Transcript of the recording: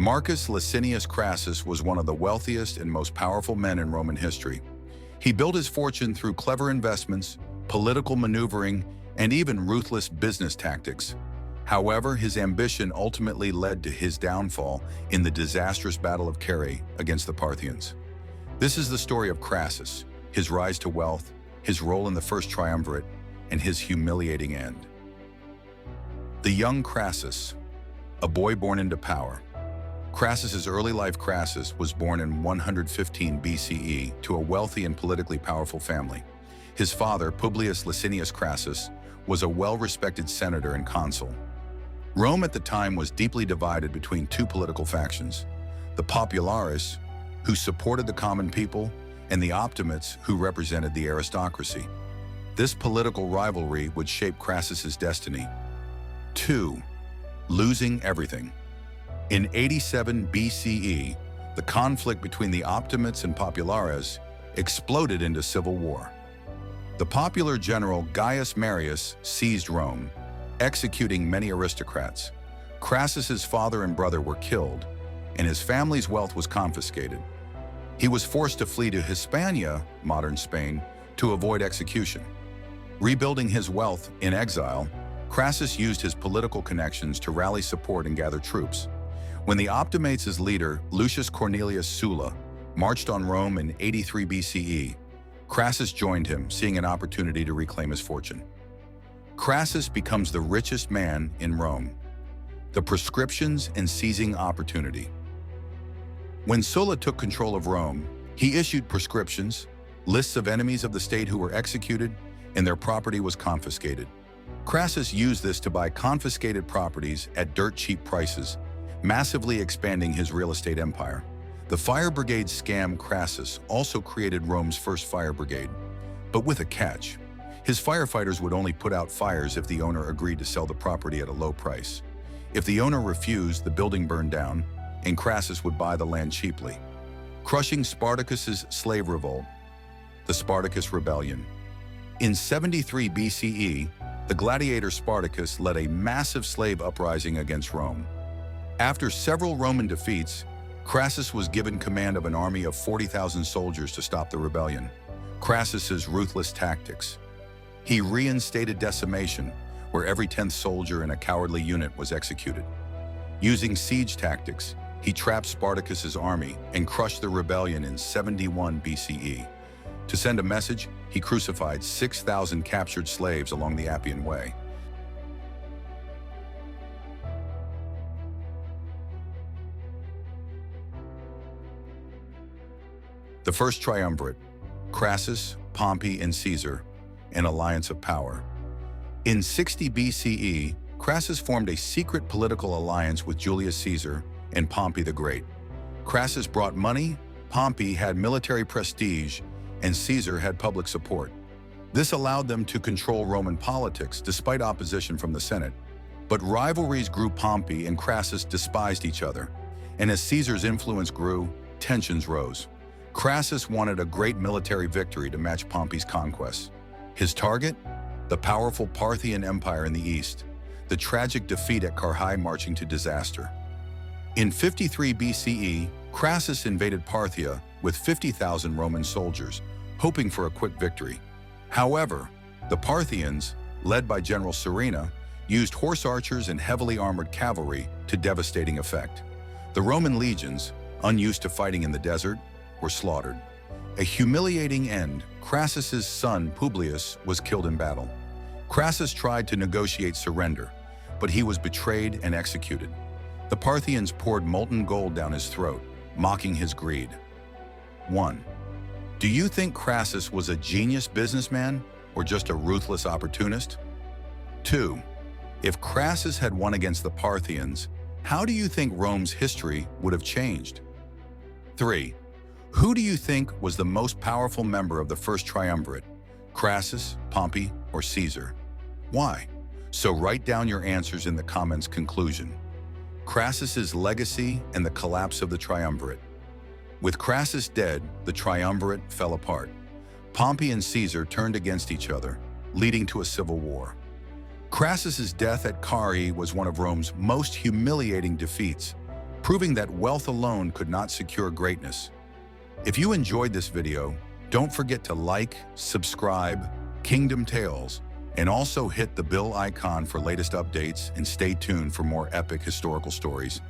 Marcus Licinius Crassus was one of the wealthiest and most powerful men in Roman history. He built his fortune through clever investments, political maneuvering, and even ruthless business tactics. However, his ambition ultimately led to his downfall in the disastrous Battle of Carrhae against the Parthians. This is the story of Crassus, his rise to wealth, his role in the First Triumvirate, and his humiliating end. The young Crassus, a boy born into power. Crassus's early life. Crassus was born in 115 BCE to a wealthy and politically powerful family. His father, Publius Licinius Crassus, was a well-respected senator and consul. Rome at the time was deeply divided between two political factions: the populares, who supported the common people, and the optimates, who represented the aristocracy. This political rivalry would shape Crassus's destiny. 2. Losing everything. In 87 BCE, the conflict between the optimates and populares exploded into civil war. The popular general Gaius Marius seized Rome, executing many aristocrats. Crassus's father and brother were killed, and his family's wealth was confiscated. He was forced to flee to Hispania, modern Spain, to avoid execution. Rebuilding his wealth in exile, Crassus used his political connections to rally support and gather troops. When the Optimates' leader, Lucius Cornelius Sulla, marched on Rome in 83 BCE, Crassus joined him, seeing an opportunity to reclaim his fortune. Crassus becomes the richest man in Rome. The prescriptions and seizing opportunity. When Sulla took control of Rome, he issued prescriptions, lists of enemies of the state who were executed, and their property was confiscated. Crassus used this to buy confiscated properties at dirt-cheap prices, massively expanding his real estate empire. The fire brigade scam. Crassus also created Rome's first fire brigade, but with a catch. His firefighters would only put out fires if the owner agreed to sell the property at a low price. If the owner refused, the building burned down, and Crassus would buy the land cheaply. Crushing Spartacus's slave revolt, the Spartacus Rebellion. In 73 BCE, the gladiator Spartacus led a massive slave uprising against Rome. After several Roman defeats, Crassus was given command of an army of 40,000 soldiers to stop the rebellion. Crassus's ruthless tactics. He reinstated decimation, where every 10th soldier in a cowardly unit was executed. Using siege tactics, he trapped Spartacus's army and crushed the rebellion in 71 BCE. To send a message, he crucified 6,000 captured slaves along the Appian Way. The First Triumvirate, Crassus, Pompey, and Caesar, an alliance of power. In 60 BCE, Crassus formed a secret political alliance with Julius Caesar and Pompey the Great. Crassus brought money, Pompey had military prestige, and Caesar had public support. This allowed them to control Roman politics despite opposition from the Senate. But rivalries grew. Pompey and Crassus despised each other, and as Caesar's influence grew, tensions rose. Crassus wanted a great military victory to match Pompey's conquests. His target? The powerful Parthian Empire in the east, the tragic defeat at Carrhae marching to disaster. In 53 BCE, Crassus invaded Parthia with 50,000 Roman soldiers, hoping for a quick victory. However, the Parthians, led by General Serena, used horse archers and heavily armored cavalry to devastating effect. The Roman legions, unused to fighting in the desert, were slaughtered. A humiliating end. Crassus's son Publius was killed in battle. Crassus tried to negotiate surrender, but he was betrayed and executed. The Parthians poured molten gold down his throat, mocking his greed. 1. Do you think Crassus was a genius businessman or just a ruthless opportunist? 2. If Crassus had won against the Parthians, how do you think Rome's history would have changed? 3. Who do you think was the most powerful member of the First Triumvirate? Crassus, Pompey, or Caesar? Why? So write down your answers in the comments. Conclusion. Crassus's legacy and the collapse of the Triumvirate. With Crassus dead, the Triumvirate fell apart. Pompey and Caesar turned against each other, leading to a civil war. Crassus's death at Carrhae was one of Rome's most humiliating defeats. proving that wealth alone could not secure greatness. If you enjoyed this video, don't forget to like, subscribe, Kingdom Tales, and also hit the bell icon for latest updates and stay tuned for more epic historical stories.